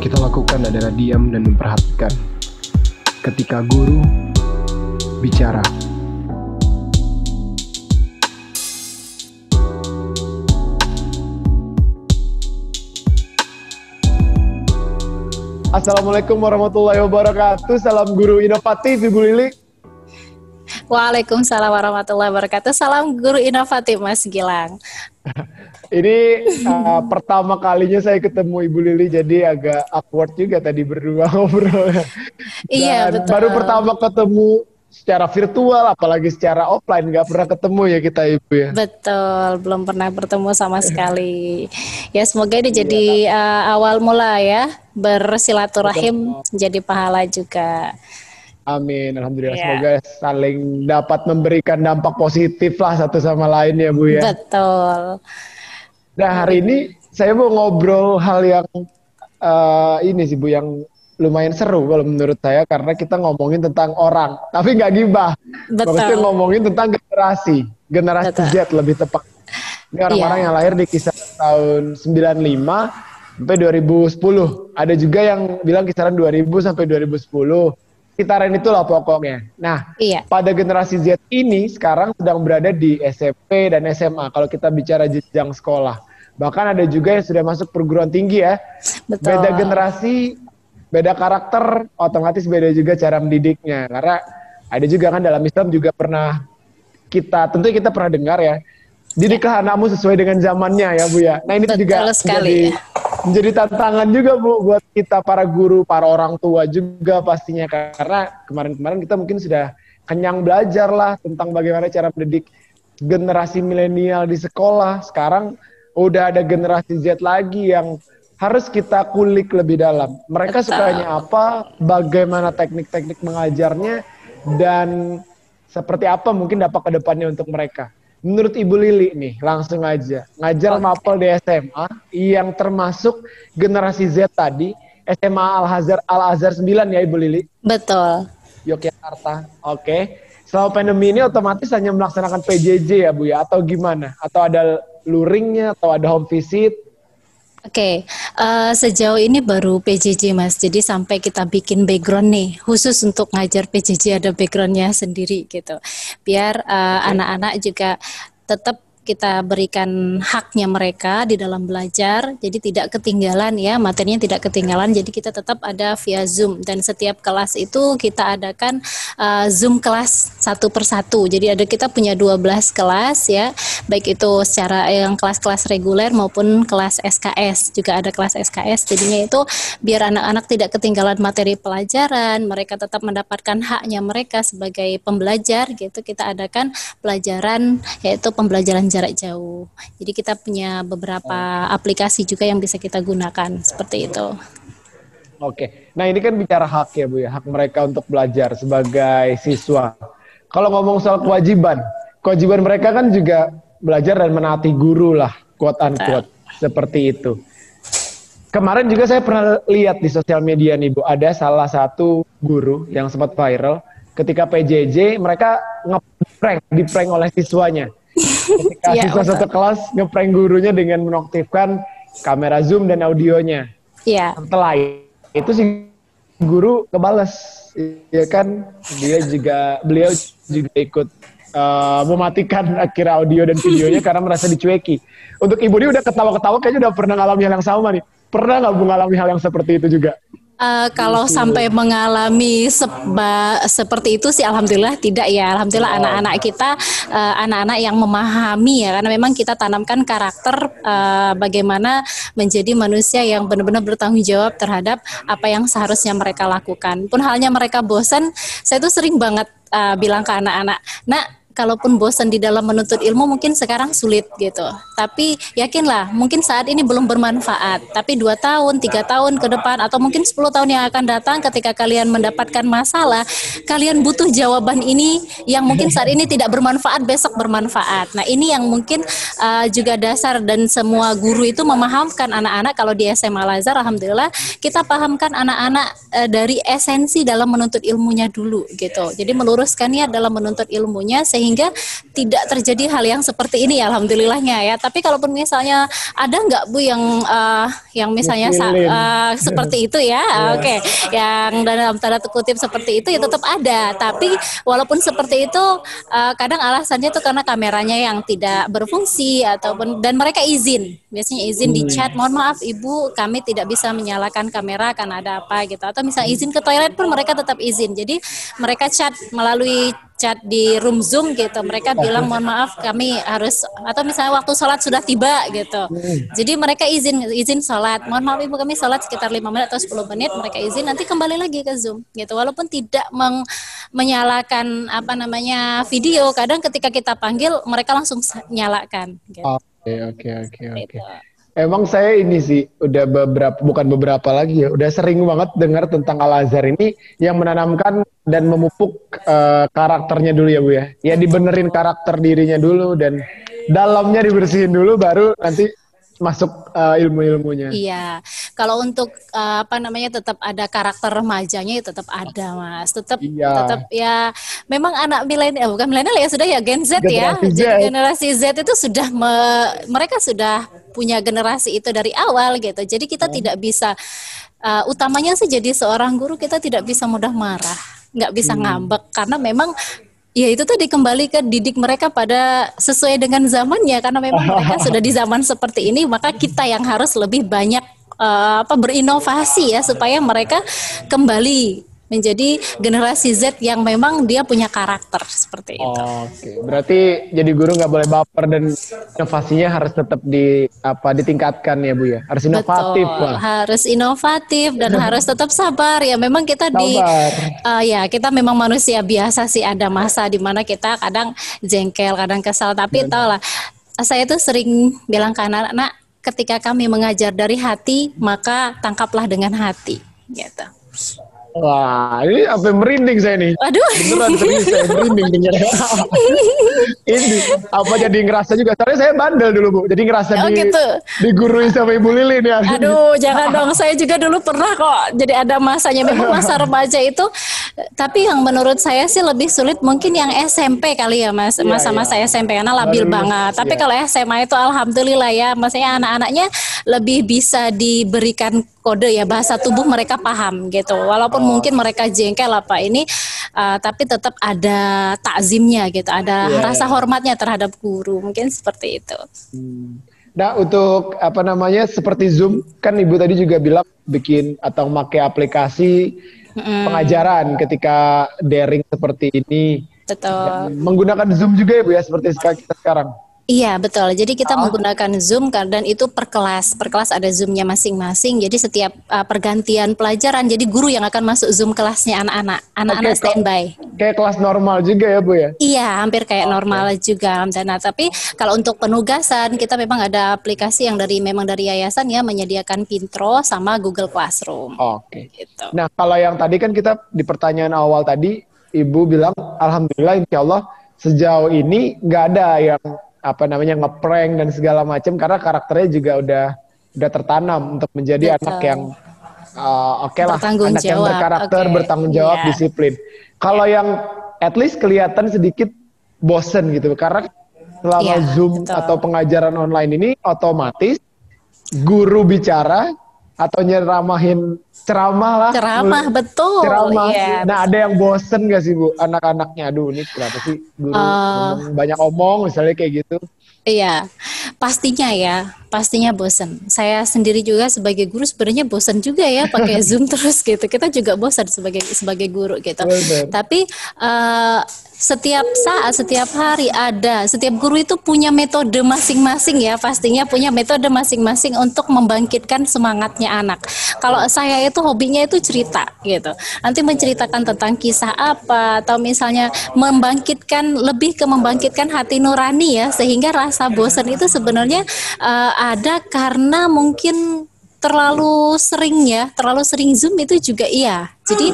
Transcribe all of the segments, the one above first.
kita lakukan adalah diam dan memperhatikan. Ketika guru bicara. Assalamualaikum warahmatullahi wabarakatuh. Salam guru inovatif, Ibu Lili. Waalaikumsalam warahmatullahi wabarakatuh. Salam guru inovatif, Mas Gilang. Ini pertama kalinya saya ketemu Ibu Lili, jadi agak awkward juga tadi berdua ngobrol. Iya, betul. Baru pertama ketemu secara virtual, apalagi secara offline, nggak pernah ketemu ya kita, Ibu ya. Betul, belum pernah bertemu sama sekali. Ya, semoga ini jadi awal mula ya, bersilaturahim, jadi pahala juga. Amin, alhamdulillah. Semoga saling dapat memberikan dampak positif lah satu sama lain ya, Bu ya. Betul. Nah, hari ini saya mau ngobrol hal yang ini sih, Bu, yang lumayan seru kalau menurut saya, karena kita ngomongin tentang orang, tapi nggak gibah. Maksudnya ngomongin tentang generasi Z lebih tepat. Ini orang-orang yang lahir di kisaran tahun 95 sampai 2010. Ada juga yang bilang kisaran 2000 sampai 2010. Sekitaran itulah pokoknya. Nah, pada generasi Z ini sekarang sedang berada di SMP dan SMA kalau kita bicara jenjang sekolah. Bahkan ada juga yang sudah masuk perguruan tinggi ya. Betul. Beda generasi, beda karakter, otomatis beda juga cara mendidiknya. Karena ada juga kan dalam Islam juga pernah tentu kita pernah dengar ya, didiklah anakmu sesuai dengan zamannya ya, Bu ya. Nah, ini juga menjadi tantangan juga, Bu, buat kita para guru, para orang tua juga pastinya, karena kemarin-kemarin kita mungkin sudah kenyang belajar lah tentang bagaimana cara mendidik generasi milenial di sekolah. Sekarang udah ada generasi Z lagi yang harus kita kulik lebih dalam. Mereka sukanya apa, bagaimana teknik-teknik mengajarnya, dan seperti apa mungkin dampak ke depannya untuk mereka. Menurut Ibu Lili nih, langsung aja. Ngajar mapel di SMA yang termasuk generasi Z tadi, SMA Al-Azhar 9 ya Ibu Lili? Betul. Yogyakarta, oke. Selama pandemi ini otomatis hanya melaksanakan PJJ ya Bu ya? Atau gimana? Atau ada luringnya, atau ada home visit? Oke, sejauh ini baru PJJ Mas, jadi sampai kita bikin background nih, khusus untuk ngajar PJJ ada backgroundnya sendiri gitu, biar anak-anak juga tetap kita berikan haknya mereka di dalam belajar, jadi tidak ketinggalan ya, materinya tidak ketinggalan, jadi kita tetap ada via Zoom, dan setiap kelas itu kita adakan Zoom kelas satu persatu, jadi kita punya 12 kelas ya, baik itu secara yang kelas-kelas reguler maupun kelas SKS, juga ada kelas SKS, jadinya itu biar anak-anak tidak ketinggalan materi pelajaran, mereka tetap mendapatkan haknya mereka sebagai pembelajar gitu, kita adakan pelajaran yaitu pembelajaran jarak jauh. Jadi kita punya beberapa aplikasi juga yang bisa kita gunakan seperti itu. Oke. Nah, ini kan bicara hak ya Bu ya, hak mereka untuk belajar sebagai siswa. Kalau ngomong soal kewajiban mereka kan juga belajar dan menaati guru lah, quote unquote, seperti itu. Kemarin juga saya pernah lihat di sosial media nih Bu, ada salah satu guru yang sempat viral ketika PJJ mereka di-prank oleh siswanya. Ketika siswa satu kelas nge-prank gurunya dengan menonaktifkan kamera Zoom dan audionya. Setelah itu si guru kebales, ya kan? Beliau juga ikut mematikan akhirnya audio dan videonya karena merasa dicueki. Untuk Ibu ini udah ketawa-ketawa, kayaknya udah pernah ngalami hal yang sama nih. Pernah nggak mengalami hal yang seperti itu juga? Kalau sampai mengalami seperti itu sih alhamdulillah tidak ya. Alhamdulillah anak-anak kita anak-anak yang memahami ya, karena memang kita tanamkan karakter bagaimana menjadi manusia yang benar-benar bertanggung jawab terhadap apa yang seharusnya mereka lakukan. Pun halnya mereka bosan, saya tuh sering banget bilang ke anak-anak, "Nak, kalaupun bosan di dalam menuntut ilmu mungkin sekarang sulit gitu. Tapi yakinlah mungkin saat ini belum bermanfaat. Tapi 2 tahun, 3 tahun ke depan atau mungkin 10 tahun yang akan datang ketika kalian mendapatkan masalah, kalian butuh jawaban ini yang mungkin saat ini tidak bermanfaat, besok bermanfaat." Nah, ini yang mungkin juga dasar dan semua guru itu memahamkan anak-anak. Kalau di SMA Al-Azhar alhamdulillah kita pahamkan anak-anak dari esensi dalam menuntut ilmunya dulu gitu. Jadi meluruskan niat dalam menuntut ilmunya sehingga sehingga tidak terjadi hal yang seperti ini ya, alhamdulillahnya ya. Tapi kalaupun misalnya ada nggak Bu yang misalnya seperti itu ya, oke, yang dalam tanda kutip seperti itu ya tetap ada. Tapi walaupun seperti itu kadang alasannya itu karena kameranya yang tidak berfungsi ataupun dan mereka izin, biasanya izin di chat, mohon maaf Ibu kami tidak bisa menyalakan kamera karena ada apa gitu, atau misalnya izin ke toilet pun mereka tetap izin. Jadi mereka chat melalui chat di room Zoom gitu, mereka bilang mohon maaf kami harus, atau misalnya waktu sholat sudah tiba gitu, jadi mereka izin sholat, mohon maaf Ibu kami sholat sekitar 5 menit atau 10 menit, mereka izin nanti kembali lagi ke Zoom gitu, walaupun tidak menyalakan video, kadang ketika kita panggil mereka langsung nyalakan gitu. Oke. Emang saya ini sih udah bukan beberapa lagi ya, udah sering banget dengar tentang Al-Azhar ini yang menanamkan dan memupuk karakternya dulu ya Bu ya. Ya dibenerin karakter dirinya dulu dan dalamnya dibersihin dulu baru nanti masuk ilmu-ilmunya. Iya, kalau untuk tetap ada karakter remajanya ya tetap ada Mas, tetap ya memang anak milenial, bukan milenial ya, sudah ya Gen Z ya. Jadi generasi Z itu sudah mereka sudah punya generasi itu dari awal gitu. Jadi kita tidak bisa utamanya sih jadi seorang guru kita tidak bisa mudah marah, nggak bisa ngambek karena memang ya itu tadi kembali ke didik mereka pada sesuai dengan zamannya, karena memang mereka sudah di zaman seperti ini, maka kita yang harus lebih banyak berinovasi ya supaya mereka kembali menjadi generasi Z yang memang dia punya karakter seperti itu. Oke, berarti jadi guru nggak boleh baper dan inovasinya harus tetap ditingkatkan ya Bu ya. Harus inovatif. Betul, harus inovatif dan harus tetap sabar ya. Memang kita kita memang manusia biasa sih, ada masa di mana kita kadang jengkel, kadang kesal, tapi tahulah saya tuh sering bilang ke anak-anak, ketika kami mengajar dari hati, maka tangkaplah dengan hati gitu. Wah, ini sampai merinding saya nih. Aduh. Beneran serius saya merinding dengar. Ini jadi ngerasa juga. Soalnya saya bandel dulu Bu. Jadi ngerasa digurui sama Ibu Lili nih. Aduh, jangan dong. Saya juga dulu pernah kok. Jadi ada masanya, memang masa remaja itu. Tapi yang menurut saya sih lebih sulit mungkin yang SMP kali ya Mas. Masa-masa SMP karena labil banget. Tapi kalau SMA itu alhamdulillah ya. Maksudnya anak-anaknya lebih bisa diberikan kode ya, bahasa tubuh mereka paham gitu. Walaupun mungkin mereka jengkel tapi tetap ada takzimnya gitu, ada rasa hormatnya terhadap guru, mungkin seperti itu. Nah untuk seperti Zoom, kan Ibu tadi juga bilang bikin atau pakai aplikasi pengajaran ketika daring seperti ini. Betul. Menggunakan Zoom juga ya Bu ya, seperti kita sekarang. Iya betul, jadi kita menggunakan Zoom dan itu per kelas ada Zoom-nya masing-masing, jadi setiap pergantian pelajaran, jadi guru yang akan masuk Zoom kelasnya anak-anak standby. Kayak kelas normal juga ya Bu ya? Iya, hampir kayak normal juga. Nah, tapi kalau untuk penugasan, kita memang ada aplikasi yang dari yayasan ya, menyediakan Pintro sama Google Classroom. Oke. Gitu. Nah kalau yang tadi kan kita di pertanyaan awal tadi, Ibu bilang, alhamdulillah insya Allah sejauh ini nggak ada yang ngeprank dan segala macam, karena karakternya juga udah tertanam untuk menjadi anak yang anak yang berkarakter, bertanggung jawab, disiplin. Kalau yang at least kelihatan sedikit bosen gitu, karena selama Zoom atau pengajaran online ini otomatis guru bicara atau ceramah, betul. Ceramah. Nah, ada yang bosen gak sih Bu anak-anaknya? Aduh, ini kenapa sih guru banyak omong misalnya kayak gitu? Iya, pastinya bosen. Saya sendiri juga sebagai guru sebenarnya bosen juga ya pakai Zoom terus gitu. Kita juga bosan sebagai guru gitu. Tapi setiap saat, setiap hari setiap guru itu punya metode masing-masing ya, pastinya punya metode masing-masing untuk membangkitkan semangatnya anak. Kalau saya itu hobinya itu cerita gitu. Nanti menceritakan tentang kisah apa, atau misalnya membangkitkan hati nurani ya, sehingga rasa bosan itu sebenarnya ada karena mungkin terlalu sering Zoom itu juga Jadi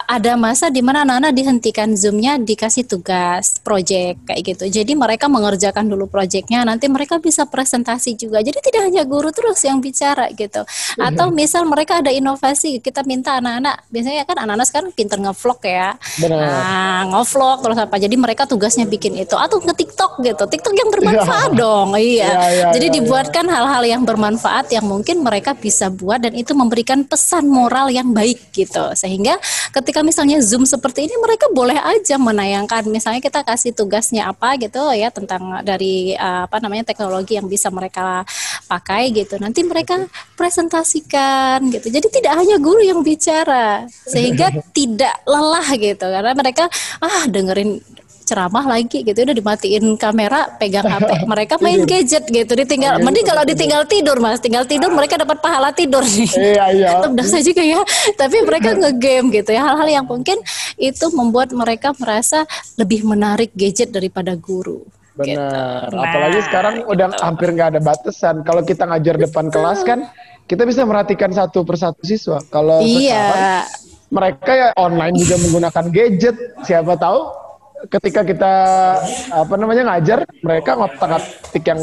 ada masa di mana anak-anak dihentikan Zoom-nya, dikasih tugas project kayak gitu. Jadi mereka mengerjakan dulu projectnya, nanti mereka bisa presentasi juga. Jadi tidak hanya guru terus yang bicara gitu. Atau misal mereka ada inovasi, kita minta anak-anak, biasanya kan anak-anak sekarang pinter nge-vlog ya. Nah, nge-vlog terus apa. Jadi mereka tugasnya bikin itu atau nge-TikTok gitu. TikTok yang bermanfaat dong. Iya. Jadi dibuatkan hal-hal yang bermanfaat yang mungkin mereka bisa buat dan itu memberikan pesan moral yang baik gitu. Sehingga ketika misalnya Zoom seperti ini mereka boleh aja menayangkan, misalnya kita kasih tugasnya apa gitu ya tentang dari teknologi yang bisa mereka pakai gitu. Nanti mereka presentasikan gitu. Jadi tidak hanya guru yang bicara sehingga tidak lelah gitu karena mereka dengerin ceramah lagi gitu udah dimatiin kamera pegang HP mereka main gadget gitu ditinggal mending kalau ditinggal tidur Mas tinggal tidur mereka dapat pahala tidur nih tetap dosa juga ya tapi mereka ngegame gitu ya hal-hal yang mungkin itu membuat mereka merasa lebih menarik gadget daripada guru. Benar, gitu. Apalagi sekarang udah hampir nggak ada batasan. Kalau kita ngajar depan kelas kan kita bisa merhatikan satu persatu siswa. Kalau sekarang mereka ya online juga menggunakan gadget, siapa tahu ketika kita ngajar mereka ngotak-ngatik yang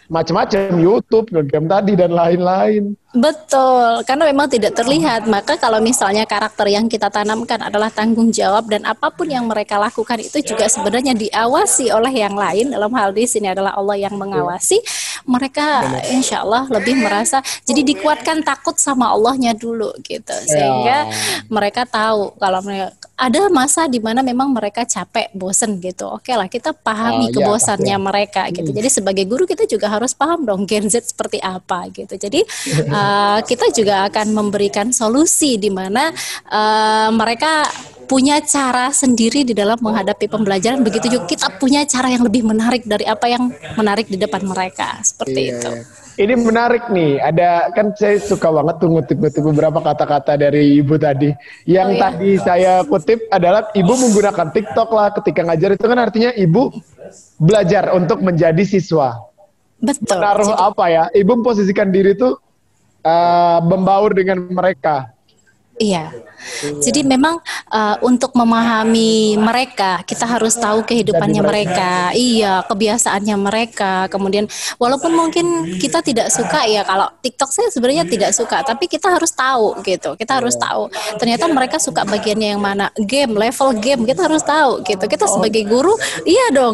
macam-macam YouTube, game tadi dan lain-lain. Betul, karena memang tidak terlihat. Maka kalau misalnya karakter yang kita tanamkan adalah tanggung jawab dan apapun yang mereka lakukan itu juga sebenarnya diawasi oleh yang lain. Dalam hal di sini adalah Allah yang mengawasi. Mereka insya Allah lebih merasa jadi dikuatkan takut sama Allahnya dulu gitu. Sehingga mereka tahu kalau mereka ada masa di mana memang mereka capek, bosen gitu. Oke lah, kita pahami kebosannya mereka gitu. Jadi sebagai guru kita juga harus paham dong Gen Z seperti apa gitu. Jadi kita juga akan memberikan solusi di mana mereka punya cara sendiri di dalam menghadapi pembelajaran. Begitu juga kita punya cara yang lebih menarik dari apa yang menarik di depan mereka. Seperti itu. Ini menarik nih, kan saya suka banget tuh ngutip beberapa kata-kata dari Ibu tadi. Yang tadi saya kutip adalah Ibu menggunakan TikTok lah ketika ngajar itu kan artinya Ibu belajar untuk menjadi siswa. Betul. Menaruh Ibu memposisikan diri tuh membaur dengan mereka. Iya. Jadi memang untuk memahami mereka kita harus tahu kehidupannya mereka, kebiasaannya mereka. Kemudian walaupun mungkin kita tidak suka ya kalau TikTok saya sebenarnya tidak suka, tapi kita harus tahu gitu. Kita harus tahu ternyata mereka suka bagiannya yang mana, game, level game kita harus tahu gitu. Kita sebagai guru,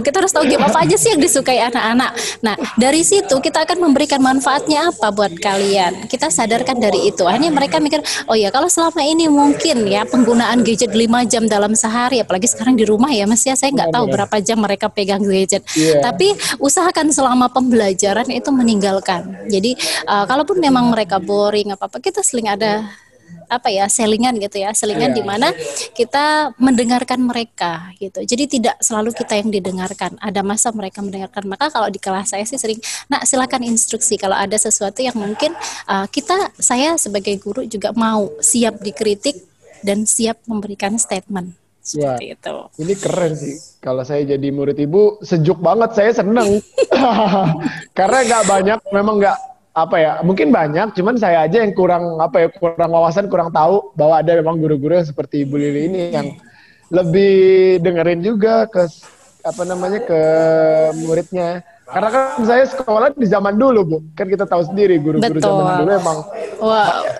kita harus tahu game apa aja sih yang disukai anak-anak. Nah dari situ kita akan memberikan manfaatnya apa buat kalian. Kita sadarkan dari itu. Hanya mereka mikir, kalau selama ini mungkin ya penggunaan gadget 5 jam dalam sehari, apalagi sekarang di rumah ya Mas ya, saya nggak tahu berapa jam mereka pegang gadget. Tapi usahakan selama pembelajaran itu meninggalkan. Jadi kalaupun memang mereka boring apa-apa, kita seling ada selingan gitu ya, selingan di mana kita mendengarkan mereka gitu. Jadi tidak selalu kita yang didengarkan. Ada masa mereka mendengarkan. Maka kalau di kelas saya sih sering, silakan instruksi kalau ada sesuatu yang mungkin saya sebagai guru juga mau siap dikritik dan siap memberikan statement. Seperti itu. Ini keren sih. Kalau saya jadi murid Ibu sejuk banget, saya seneng. Karena nggak banyak, memang nggak mungkin banyak, cuman saya aja yang kurang wawasan, kurang tahu bahwa ada memang guru-guru yang seperti Ibu Lili ini yang lebih dengerin juga ke ke muridnya. Karena kan saya sekolah di zaman dulu, Bu. Kan kita tahu sendiri guru-guru zaman dulu emang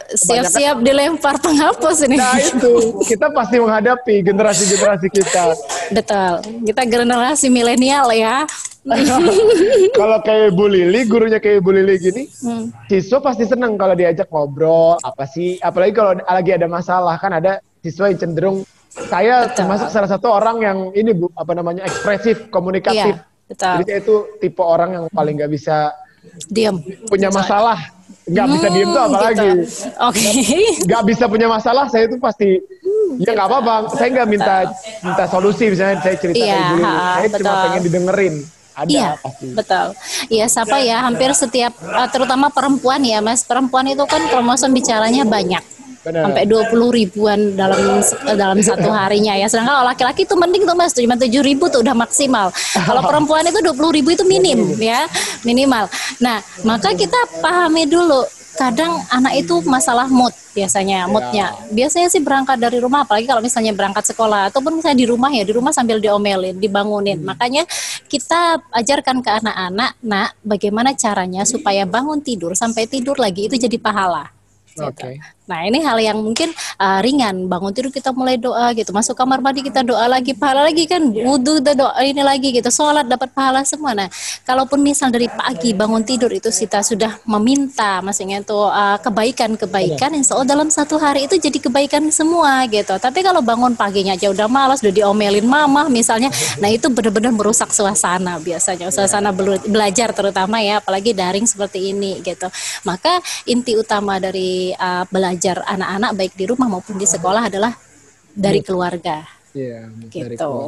siap-siap dilempar penghapus ini. Nah itu, kita pasti menghadapi generasi-generasi kita. Betul, kita generasi milenial ya. Kalau kayak Ibu Lili, gurunya kayak Ibu Lili gini, siswa pasti seneng kalau diajak ngobrol, apalagi kalau lagi ada masalah, kan ada siswa yang cenderung, saya termasuk salah satu orang yang ini Bu, ekspresif, komunikatif. Jadi saya itu tipe orang yang paling nggak bisa diam, punya masalah, nggak bisa diem tuh apalagi. Nggak bisa punya masalah, saya itu pasti nggak apa-apa, saya nggak minta solusi, misalnya saya cerita kayak Ibu Lili, saya cuma pengen didengerin. Pasti. Betul. Iya, hampir setiap terutama perempuan ya Mas. Perempuan itu kan kromosom bicaranya banyak. Benar. Sampai 20 ribuan dalam satu harinya ya. Sedangkan kalau laki-laki itu mending tuh Mas, cuma 7 ribu tuh udah maksimal. Kalau perempuan itu 20 ribu itu minimal. Nah, maka kita pahami dulu kadang anak itu masalah mood biasanya, moodnya. Biasanya sih berangkat dari rumah, apalagi kalau misalnya berangkat sekolah ataupun misalnya di rumah ya, di rumah sambil diomelin, dibangunin. Makanya kita ajarkan ke anak-anak, nak, bagaimana caranya supaya bangun tidur sampai tidur lagi itu jadi pahala. Gitu. Nah ini hal yang mungkin ringan, bangun tidur kita mulai doa gitu, masuk kamar mandi kita doa lagi, pahala lagi kan, wudhu kita doa ini lagi gitu, sholat dapat pahala semua. Nah kalaupun misal dari pagi bangun tidur itu kita sudah meminta, maksudnya itu kebaikan-kebaikan, insya Allah dalam satu hari itu jadi kebaikan semua gitu. Tapi kalau bangun paginya aja udah malas, udah diomelin mama misalnya, nah itu benar-benar merusak suasana biasanya, suasana belajar terutama ya, apalagi daring seperti ini gitu. Maka inti utama dari belajar anak-anak baik di rumah maupun di sekolah adalah dari keluarga. Iya,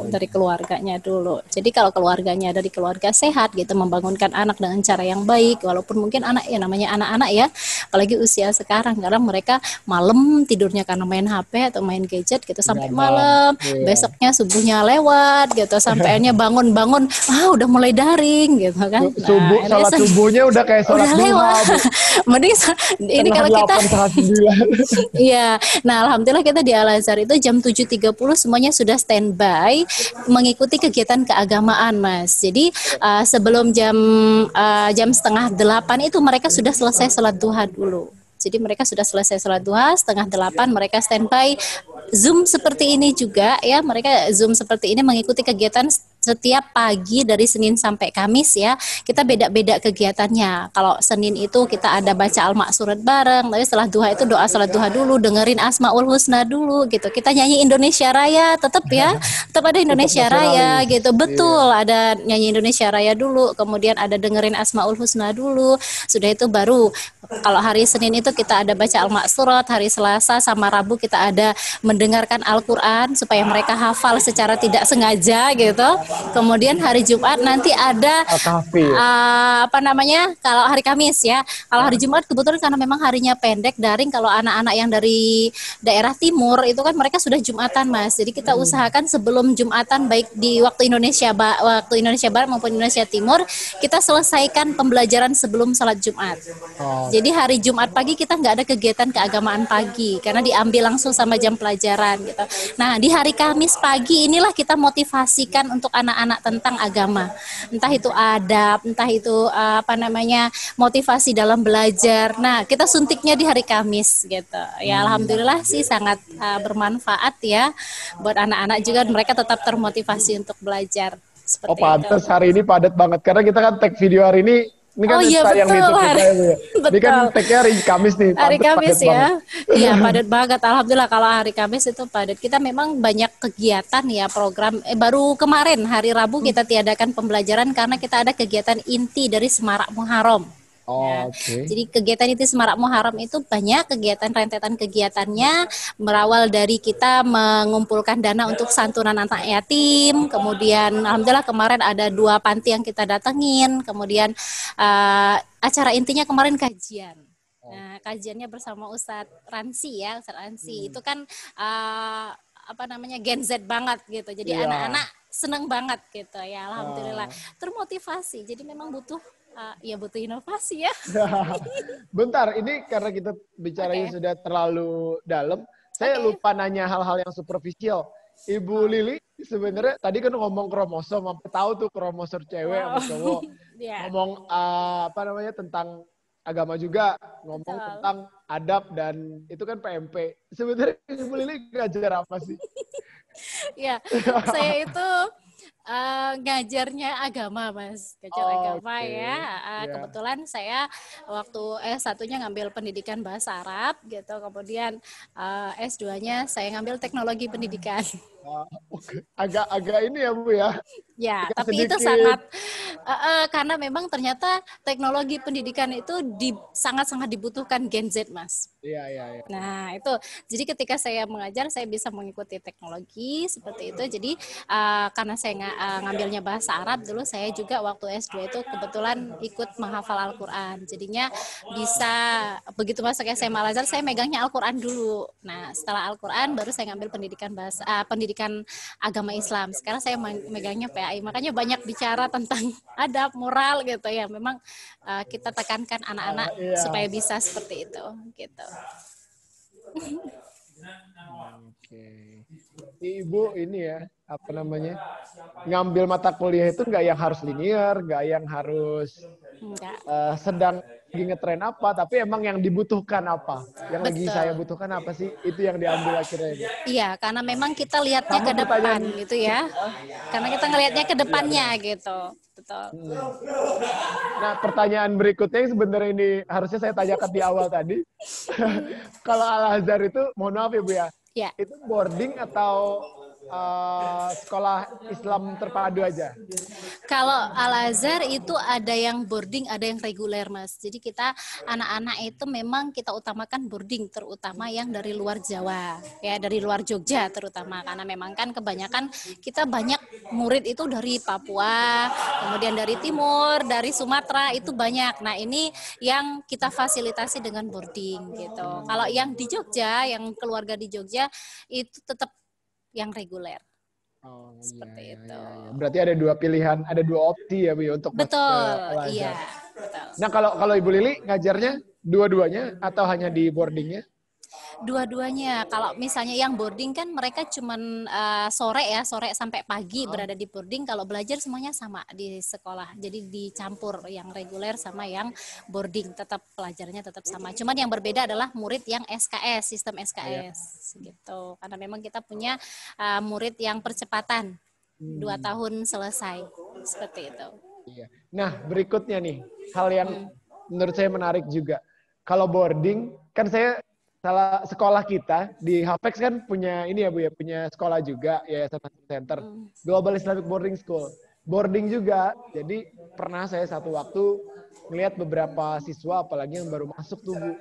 dari keluarganya dulu. Jadi kalau keluarganya dari keluarga sehat gitu, membangunkan anak dengan cara yang baik, walaupun mungkin anak ya namanya anak-anak ya, apalagi usia sekarang, karena mereka malam tidurnya karena main HP atau main gadget gitu sampai malam, besoknya subuhnya lewat gitu, sampai akhirnya bangun-bangun, udah mulai daring gitu kan. Nah, salat subuhnya udah kayak salat duha. Mending ini kalau kita iya. Nah, alhamdulillah kita di Al Azhar itu jam 7.30 semuanya sudah standby mengikuti kegiatan keagamaan, Mas. Jadi sebelum jam setengah 8 itu mereka sudah selesai sholat duha dulu. Jadi mereka sudah selesai sholat duha, setengah 8 mereka standby Zoom seperti ini juga ya. Mereka Zoom seperti ini mengikuti kegiatan setiap pagi dari Senin sampai Kamis ya. Kita beda-beda kegiatannya. Kalau Senin itu kita ada baca Al-Ma'surat bareng, tapi setelah duha itu doa salat duha dulu, dengerin Asmaul Husna dulu gitu. Kita nyanyi Indonesia Raya tetap ya. Tetap ada Indonesia Raya gitu. Betul, ada nyanyi Indonesia Raya dulu, kemudian ada dengerin Asmaul Husna dulu. Sudah itu baru kalau hari Senin itu kita ada baca Al-Ma'surat, hari Selasa sama Rabu kita ada mendengarkan Al-Qur'an supaya mereka hafal secara tidak sengaja gitu. Kemudian hari Jumat nanti ada kalau hari Kamis ya. Kalau hari Jumat kebetulan karena memang harinya pendek daring, kalau anak-anak yang dari daerah timur itu kan mereka sudah Jumatan, Mas. Jadi kita usahakan sebelum Jumatan baik di waktu Indonesia Barat maupun Indonesia Timur, kita selesaikan pembelajaran sebelum salat Jumat. Jadi hari Jumat pagi kita nggak ada kegiatan keagamaan pagi karena diambil langsung sama jam pelajaran gitu. Nah, di hari Kamis pagi inilah kita motivasikan untuk anak-anak tentang agama, entah itu adab, entah itu motivasi dalam belajar. Nah, kita suntiknya di hari Kamis gitu. Ya alhamdulillah sih sangat bermanfaat ya buat anak-anak juga, mereka tetap termotivasi untuk belajar. Seperti pantas hari ini padat banget karena kita kan tag video hari ini. Ini kan yang itu kita ya. Ini kan tag-nya hari Kamis nih. Hari Kamis ya. Iya, padat banget. Alhamdulillah kalau hari Kamis itu padat. Kita memang banyak kegiatan ya, program. Baru kemarin hari Rabu kita tiadakan pembelajaran karena kita ada kegiatan inti dari Semarak Muharram. Jadi kegiatan itu Semarak Muharram itu banyak kegiatan, rentetan kegiatannya berawal dari kita mengumpulkan dana untuk santunan anak yatim, kemudian alhamdulillah kemarin ada 2 panti yang kita datengin, kemudian acara intinya kemarin kajian. Nah, kajiannya bersama Ustadz Ransi ya, Ustadz Ransi itu kan Gen Z banget gitu. Jadi anak-anak seneng banget gitu ya, alhamdulillah termotivasi. Jadi memang butuh butuh inovasi ya. Bentar, ini karena kita bicaranya sudah terlalu dalam, saya lupa nanya hal-hal yang superficial. Ibu Lili sebenarnya tadi kan ngomong kromosom, sampai tahu tuh kromosom cewek sama cowok. Ngomong tentang agama juga, ngomong tentang adab dan itu kan PMP. Sebenarnya Ibu Lili ngajar apa sih? Ya, saya itu ngajarnya agama, Mas. Agama ya. Kebetulan saya waktu S1-nya ngambil pendidikan bahasa Arab gitu. Kemudian S2-nya saya ngambil teknologi pendidikan. Agak ini ya Bu ya. Ya, tapi sedikit. Itu sangat karena memang ternyata teknologi pendidikan itu sangat-sangat dibutuhkan Gen Z, Mas. Iya. Nah, itu. Jadi ketika saya mengajar, saya bisa mengikuti teknologi seperti itu. Jadi karena saya ngambilnya bahasa Arab dulu, saya juga waktu S2 itu kebetulan ikut menghafal Al-Qur'an. Jadinya bisa begitu masuk SMA Al Azhar, saya megangnya Al-Qur'an dulu. Nah, setelah Al-Qur'an baru saya ngambil pendidikan pendidikan agama Islam. Sekarang saya megangnya PAI, makanya banyak bicara tentang adab, moral gitu ya. Memang kita tekankan anak-anak supaya bisa seperti itu gitu. Oke. Ibu ini ya, apa namanya, ngambil mata kuliah itu nggak yang harus linear, nggak yang harus sedang lagi ngetren apa, tapi emang yang dibutuhkan apa, yang Betul. lagi saya butuhkan apa sih, itu yang diambil akhirnya. Iya, karena memang kita lihatnya ke depan gitu ya, karena kita ngelihatnya ke depannya gitu. Betul. Nah, pertanyaan berikutnya yang sebenarnya ini harusnya saya tanyakan di awal tadi. Kalau Al-Azhar itu, mohon maaf ya Bu ya, itu boarding atau sekolah Islam terpadu aja? Kalau Al-Azhar itu ada yang boarding, ada yang reguler, Mas. Jadi kita anak-anak itu memang kita utamakan boarding, terutama yang dari luar Jawa, ya dari luar Jogja terutama, karena memang kan kebanyakan kita banyak murid itu dari Papua, kemudian dari Timur, dari Sumatera itu banyak. Nah ini yang kita fasilitasi dengan boarding gitu. Kalau yang di Jogja, yang keluarga di Jogja itu tetap yang reguler. Oh, seperti itu. Iya. Berarti ada dua pilihan, ada dua opsi ya Bu untuk masuk ke Al-Azhar. Iya, betul. Nah kalau Ibu Lili ngajarnya dua-duanya atau hanya di boardingnya? Dua-duanya. Kalau misalnya yang boarding kan mereka cuman sore sampai pagi berada di boarding. Kalau belajar semuanya sama di sekolah. Jadi dicampur yang reguler sama yang boarding, tetap pelajarannya tetap sama. Cuman yang berbeda adalah murid yang SKS, sistem SKS gitu. Karena memang kita punya murid yang percepatan 2 tahun selesai seperti itu. Iya. Nah berikutnya nih hal yang menurut saya menarik juga. Kalau boarding kan salah sekolah kita di Hapex kan punya ini ya Bu ya, punya sekolah juga Yayasan Center Global Islamic Boarding School. Boarding juga. Jadi pernah saya satu waktu melihat beberapa siswa apalagi yang baru masuk tuh Bu,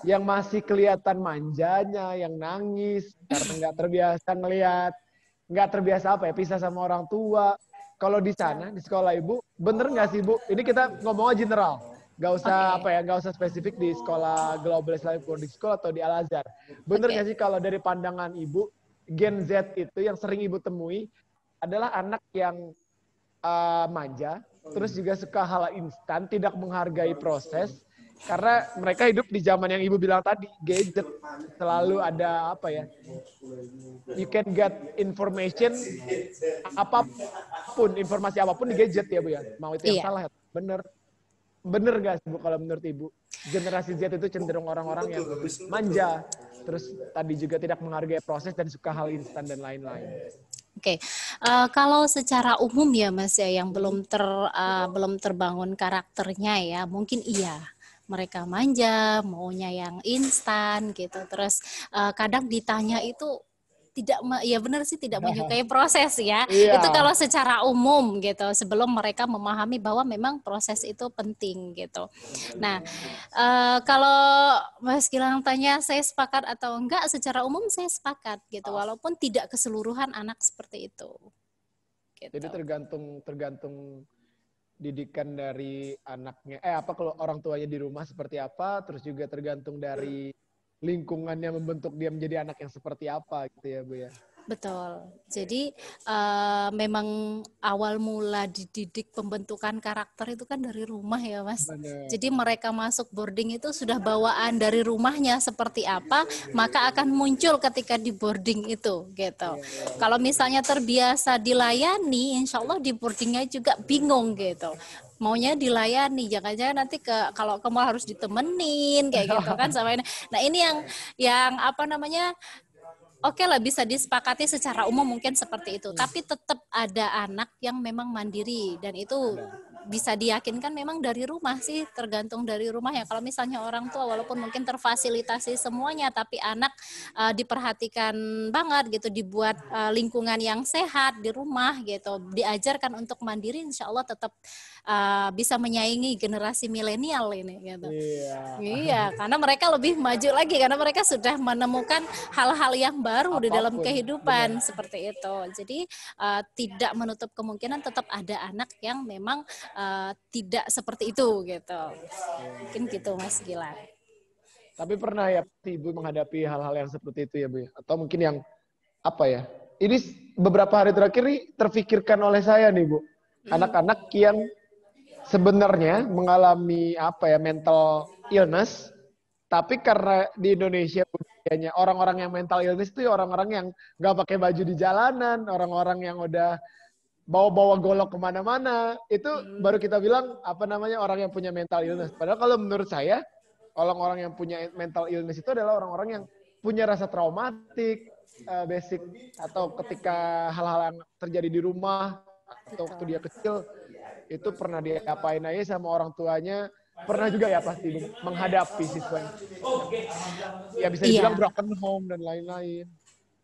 yang masih kelihatan manjanya, yang nangis karena nggak terbiasa ngelihat, nggak terbiasa apa ya, pisah sama orang tua. Kalau di sana di sekolah Ibu, bener nggak sih Bu? Ini kita ngomongnya general. Gak usah gak usah spesifik di sekolah Global Islamic Boarding School atau di Al-Azhar. Bener gak sih kalau dari pandangan Ibu, Gen Z itu yang sering Ibu temui adalah anak yang manja, terus juga suka hal instan, tidak menghargai proses, karena mereka hidup di zaman yang Ibu bilang tadi, gadget, selalu ada you can get information apapun, informasi apapun di gadget ya Bu ya, mau itu yang salah, bener gak sih Bu kalau menurut Ibu? Generasi Z itu cenderung orang-orang yang manja, terus tadi juga tidak menghargai proses dan suka hal instan dan lain-lain. Kalau secara umum ya Mas ya, yang belum terbangun karakternya ya, mungkin iya. Mereka manja, maunya yang instan gitu. Terus kadang ditanya itu tidak menyukai proses ya. Itu kalau secara umum gitu, sebelum mereka memahami bahwa memang proses itu penting gitu. Nah, kalau Mas Gilang tanya saya sepakat atau enggak, secara umum saya sepakat gitu, walaupun tidak keseluruhan anak seperti itu. Gitu. Jadi tergantung didikan dari anaknya. Kalau orang tuanya di rumah seperti apa, terus juga tergantung dari lingkungannya membentuk dia menjadi anak yang seperti apa gitu ya Bu ya. Betul. Jadi memang awal mula dididik pembentukan karakter itu kan dari rumah ya Mas. Bener. Jadi mereka masuk boarding itu sudah bawaan dari rumahnya seperti apa, maka akan muncul ketika di boarding itu gitu. Kalau misalnya terbiasa dilayani, insya Allah di boardingnya juga bingung gitu. Maunya dilayani, jangan-jangan nanti kalau ke mall harus ditemenin kayak gitu kan sama ini. Nah ini yang oke lah, bisa disepakati secara umum mungkin seperti itu. Tapi tetap ada anak yang memang mandiri, dan itu bisa diyakinkan memang dari rumah sih, tergantung dari rumah ya. Kalau misalnya orang tua walaupun mungkin terfasilitasi semuanya, tapi anak diperhatikan banget gitu, dibuat lingkungan yang sehat di rumah gitu, diajarkan untuk mandiri, insya Allah tetap bisa menyaingi generasi milenial ini gitu. Iya, karena mereka lebih maju lagi, karena mereka sudah menemukan hal-hal yang baru di dalam kehidupan seperti itu. Jadi tidak menutup kemungkinan tetap ada anak yang memang tidak seperti itu gitu. Mungkin gitu Mas Gilang. Tapi pernah ya Ibu menghadapi hal-hal yang seperti itu ya Bu? Atau mungkin yang ini beberapa hari terakhir nih terfikirkan oleh saya nih Bu. Anak-anak yang sebenarnya mengalami mental illness, tapi karena di Indonesia budayanya orang-orang yang mental illness itu orang-orang yang nggak pakai baju di jalanan, orang-orang yang udah bawa-bawa golok kemana-mana, itu baru kita bilang orang yang punya mental illness. Padahal kalau menurut saya orang-orang yang punya mental illness itu adalah orang-orang yang punya rasa traumatik, basic, atau ketika hal-hal yang terjadi di rumah atau waktu dia kecil itu pernah diapain aja sama orang tuanya, pernah juga ya pasti menghadapi siswa yang bisa dibilang broken home dan lain-lain.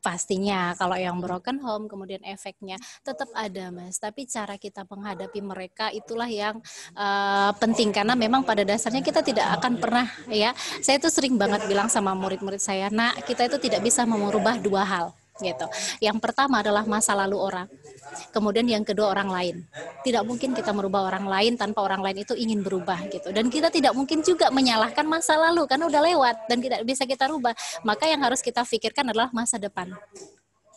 Pastinya kalau yang broken home kemudian efeknya tetap ada Mas, tapi cara kita menghadapi mereka itulah yang penting, karena memang pada dasarnya kita tidak akan pernah ya, saya tuh sering banget bilang sama murid-murid saya, nah kita itu tidak bisa merubah dua hal gitu. Yang pertama adalah masa lalu orang, kemudian yang kedua orang lain. Tidak mungkin kita merubah orang lain tanpa orang lain itu ingin berubah gitu. Dan kita tidak mungkin juga menyalahkan masa lalu karena udah lewat dan tidak bisa kita rubah. Maka yang harus kita pikirkan adalah masa depan,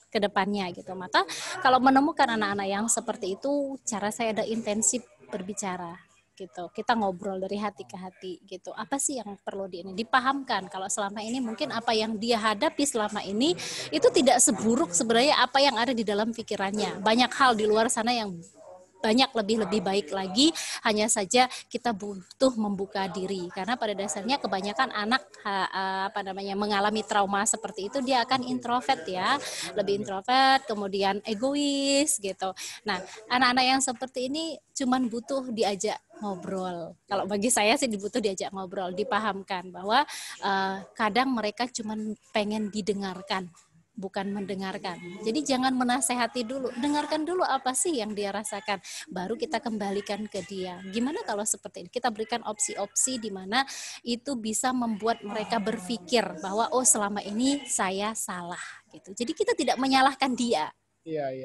ke depannya gitu. Maka kalau menemukan anak-anak yang seperti itu, cara saya ada intensif berbicara gitu. Kita ngobrol dari hati ke hati gitu. Apa sih yang perlu dipahamkan kalau selama ini mungkin apa yang dia hadapi selama ini itu tidak seburuk sebenarnya apa yang ada di dalam pikirannya. Banyak hal di luar sana yang banyak lebih baik lagi, hanya saja kita butuh membuka diri karena pada dasarnya kebanyakan anak mengalami trauma seperti itu dia akan introvert ya, lebih introvert, kemudian egois gitu. Nah, anak-anak yang seperti ini cuman butuh diajak ngobrol. Kalau bagi saya sih butuh diajak ngobrol, dipahamkan bahwa kadang mereka cuman pengen didengarkan, bukan mendengarkan. Jadi jangan menasehati dulu, dengarkan dulu apa sih yang dia rasakan, baru kita kembalikan ke dia. Gimana kalau seperti ini? Kita berikan opsi-opsi di mana itu bisa membuat mereka berpikir bahwa oh selama ini saya salah gitu. Jadi kita tidak menyalahkan dia. Iya.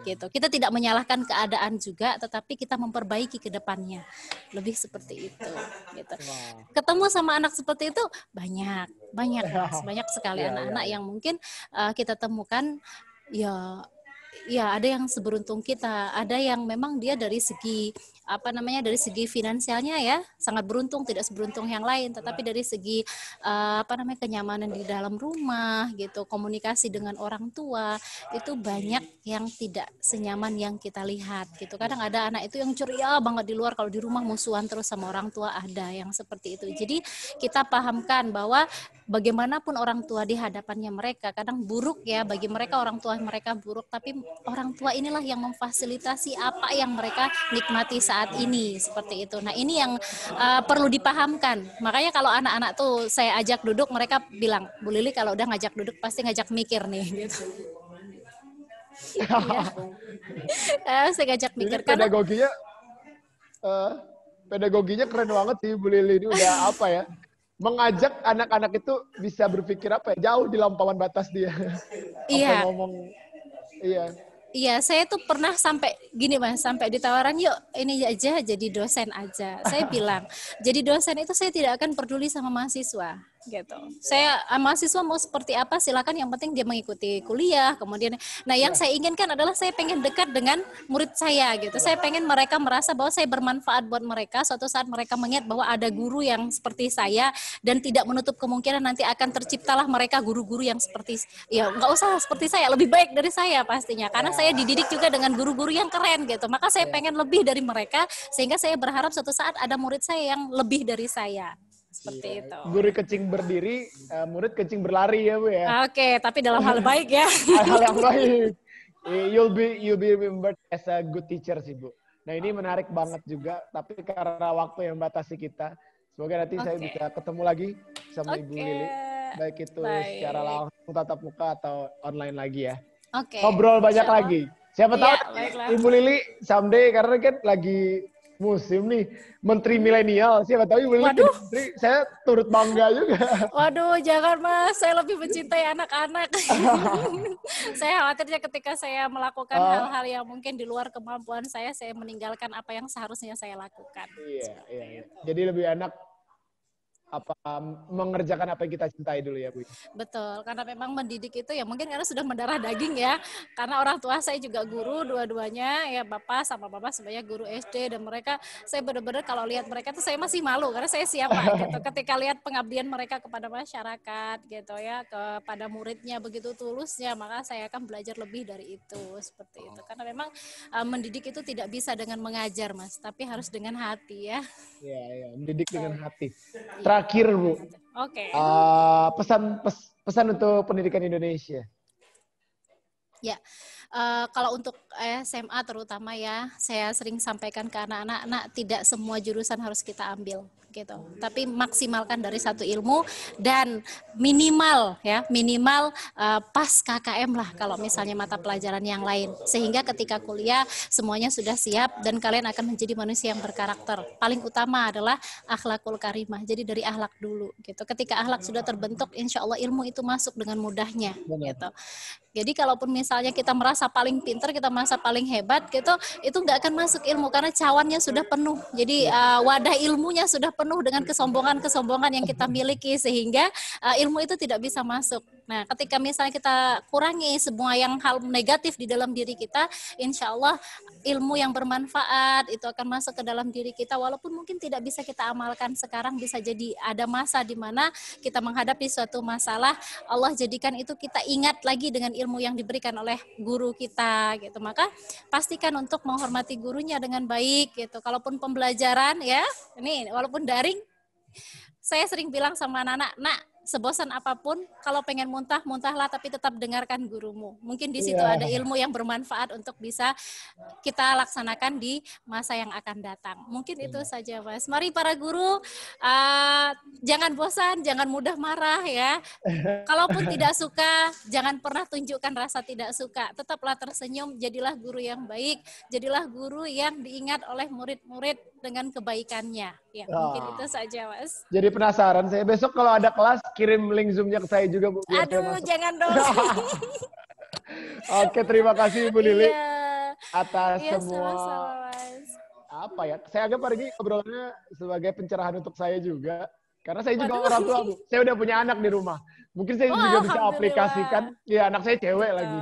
Gitu. Kita tidak menyalahkan keadaan juga, tetapi kita memperbaiki ke depannya. Lebih seperti itu. Gitu. Ketemu sama anak seperti itu banyak sekali anak-anak yang mungkin kita temukan ya ada yang seberuntung kita, ada yang memang dia dari segi dari segi finansialnya ya sangat beruntung, tidak seberuntung yang lain, tetapi dari segi kenyamanan di dalam rumah gitu, komunikasi dengan orang tua itu banyak yang tidak senyaman yang kita lihat gitu. Kadang ada anak itu yang ceria banget di luar, kalau di rumah musuhan terus sama orang tua, ada yang seperti itu. Jadi kita pahamkan bahwa bagaimanapun orang tua di hadapannya mereka kadang buruk ya, bagi mereka orang tua mereka buruk, tapi orang tua inilah yang memfasilitasi apa yang mereka nikmati saat ini, seperti itu. Nah ini yang perlu dipahamkan. Makanya kalau anak-anak tuh saya ajak duduk, mereka bilang, Bu Lili kalau udah ngajak duduk pasti ngajak mikir nih gitu. Saya ngajak mikir. Jadi pedagoginya keren banget sih Bu Lili, ini udah mengajak anak-anak itu bisa berpikir jauh di lampauan batas dia. Iya. Iya, saya tuh pernah sampai gini Mas, sampai ditawaran yuk ini aja jadi dosen aja. Saya bilang, jadi dosen itu saya tidak akan peduli sama mahasiswa gitu. Saya mahasiswa mau seperti apa silakan, yang penting dia mengikuti kuliah. Kemudian yang saya inginkan adalah saya pengen dekat dengan murid saya gitu. Saya pengen mereka merasa bahwa saya bermanfaat buat mereka. Suatu saat mereka mengingat bahwa ada guru yang seperti saya, dan tidak menutup kemungkinan nanti akan terciptalah mereka guru-guru yang seperti ya nggak usah seperti saya, lebih baik dari saya pastinya, karena saya dididik juga dengan guru-guru yang keren gitu. Maka saya pengen lebih dari mereka, sehingga saya berharap suatu saat ada murid saya yang lebih dari saya. Seperti itu. Guru kecing berdiri, murid kecing berlari ya Bu ya. Oke, tapi dalam hal baik ya. Hal yang baik. You'll be remembered as a good teacher sih Bu. Nah ini menarik banget juga, tapi karena waktu yang batasi kita, semoga nanti saya bisa ketemu lagi sama Ibu Lili, baik itu secara langsung tatap muka atau online lagi ya. Ngobrol banyak lagi. Siapa tahu Ibu Lili someday, karena kan lagi musim nih Menteri Milenial, siapa tahu Ibu Lili jadi menteri, saya turut bangga juga. Waduh, jangan Mas, saya lebih mencintai anak-anak. Saya khawatirnya ketika saya melakukan hal-hal yang mungkin di luar kemampuan saya meninggalkan apa yang seharusnya saya lakukan. Iya. Jadi lebih enak mengerjakan apa yang kita cintai dulu ya Bu. Betul, karena memang mendidik itu ya mungkin karena sudah mendarah daging ya. Karena orang tua saya juga guru dua-duanya, ya bapak sama mama sebenarnya guru SD, dan mereka, saya benar-benar kalau lihat mereka tuh saya masih malu karena saya siapa gitu. Ketika lihat pengabdian mereka kepada masyarakat gitu ya, kepada muridnya begitu tulusnya, maka saya akan belajar lebih dari itu seperti itu. Karena memang mendidik itu tidak bisa dengan mengajar Mas, tapi harus dengan hati ya. Iya, mendidik dengan hati. Terakhir Bu, Oke. Pesan untuk pendidikan Indonesia. Ya, kalau untuk SMA terutama ya, saya sering sampaikan ke anak-anak, tidak semua jurusan harus kita ambil gitu. Tapi maksimalkan dari satu ilmu dan minimal pas KKM lah kalau misalnya mata pelajaran yang lain. Sehingga ketika kuliah semuanya sudah siap dan kalian akan menjadi manusia yang berkarakter. Paling utama adalah akhlakul karimah. Jadi dari akhlak dulu gitu. Ketika akhlak sudah terbentuk, insya Allah ilmu itu masuk dengan mudahnya gitu. Jadi kalaupun misalnya kita merasa paling pintar, kita merasa paling hebat gitu, itu nggak akan masuk ilmu karena cawannya sudah penuh. Jadi wadah ilmunya sudah penuh dengan kesombongan-kesombongan yang kita miliki sehingga ilmu itu tidak bisa masuk. Nah, ketika misalnya kita kurangi semua yang hal negatif di dalam diri kita, insya Allah ilmu yang bermanfaat itu akan masuk ke dalam diri kita. Walaupun mungkin tidak bisa kita amalkan sekarang, bisa jadi ada masa di mana kita menghadapi suatu masalah, Allah jadikan itu kita ingat lagi dengan ilmu yang diberikan oleh guru kita gitu. Maka pastikan untuk menghormati gurunya dengan baik gitu. Kalaupun pembelajaran ya, ini walaupun daring, saya sering bilang sama anak-anak, nak, sebosan apapun, kalau pengen muntah, muntahlah, tapi tetap dengarkan gurumu. Mungkin di situ ada ilmu yang bermanfaat untuk bisa kita laksanakan di masa yang akan datang. Mungkin itu saja, Mas. Mari para guru, jangan bosan, jangan mudah marah ya. Kalaupun tidak suka, jangan pernah tunjukkan rasa tidak suka. Tetaplah tersenyum, jadilah guru yang baik, jadilah guru yang diingat oleh murid-murid dengan kebaikannya. Ya, mungkin itu saja, Mas. Jadi penasaran, saya besok kalau ada kelas kirim link Zoom-nya ke saya juga Bu. Aduh, jangan dong. Oke, terima kasih Bu Lili atas semua sama-sama, Mas. apa ya? Saya anggap hari ini obrolannya sebagai pencerahan untuk saya juga. Karena saya juga orang tua Bu. Saya udah punya anak di rumah. Mungkin saya juga bisa aplikasikan. Ya, anak saya cewek lagi.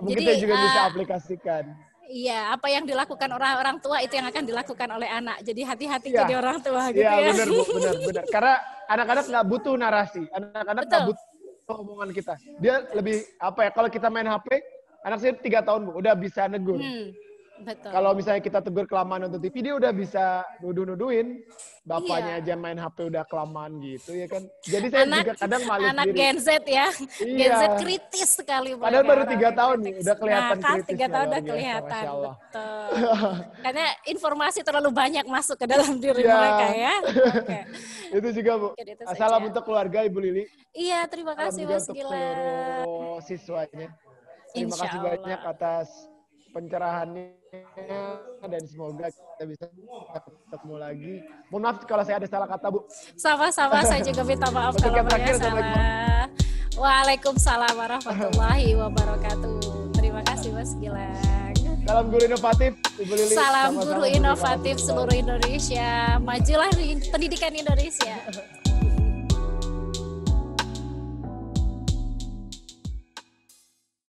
Mungkin jadi, saya juga bisa aplikasikan. Iya, apa yang dilakukan orang-orang tua itu yang akan dilakukan oleh anak. Jadi hati-hati jadi orang tua gitu ya. Iya, benar Bu, benar. Karena anak-anak nggak butuh narasi. Anak-anak nggak butuh omongan kita. Dia lebih apa ya? Kalau kita main HP, anak saya 3 tahun Bu, udah bisa negur. Betul. Kalau misalnya kita tegur kelamaan nonton TV, dia udah bisa nuduh-nuduhin. Bapaknya aja main HP udah kelamaan gitu ya kan. Jadi saya juga kadang malu anak sendiri. Gen Z ya. Gen Z kritis sekali. Padahal baru 3 tahun nih, udah kelihatan kritis. 3 tahun udah kelihatan. Betul. Karena informasi terlalu banyak masuk ke dalam diri mereka ya. Okay. Itu juga Bu. Salam untuk keluarga Ibu Lili. Iya, terima kasih Mas Gilang. Seluruh siswanya. Terima kasih banyak atas pencerahannya dan semoga kita bisa ketemu lagi. Mohon maaf kalau saya ada salah kata Bu. Sama-sama, saya juga minta maaf kalau banyak salah. Waalaikumsalam warahmatullahi wabarakatuh. Terima kasih Mas Gilang. Salam guru inovatif Ibu Lili. Salam guru inovatif seluruh Indonesia. Majulah pendidikan Indonesia.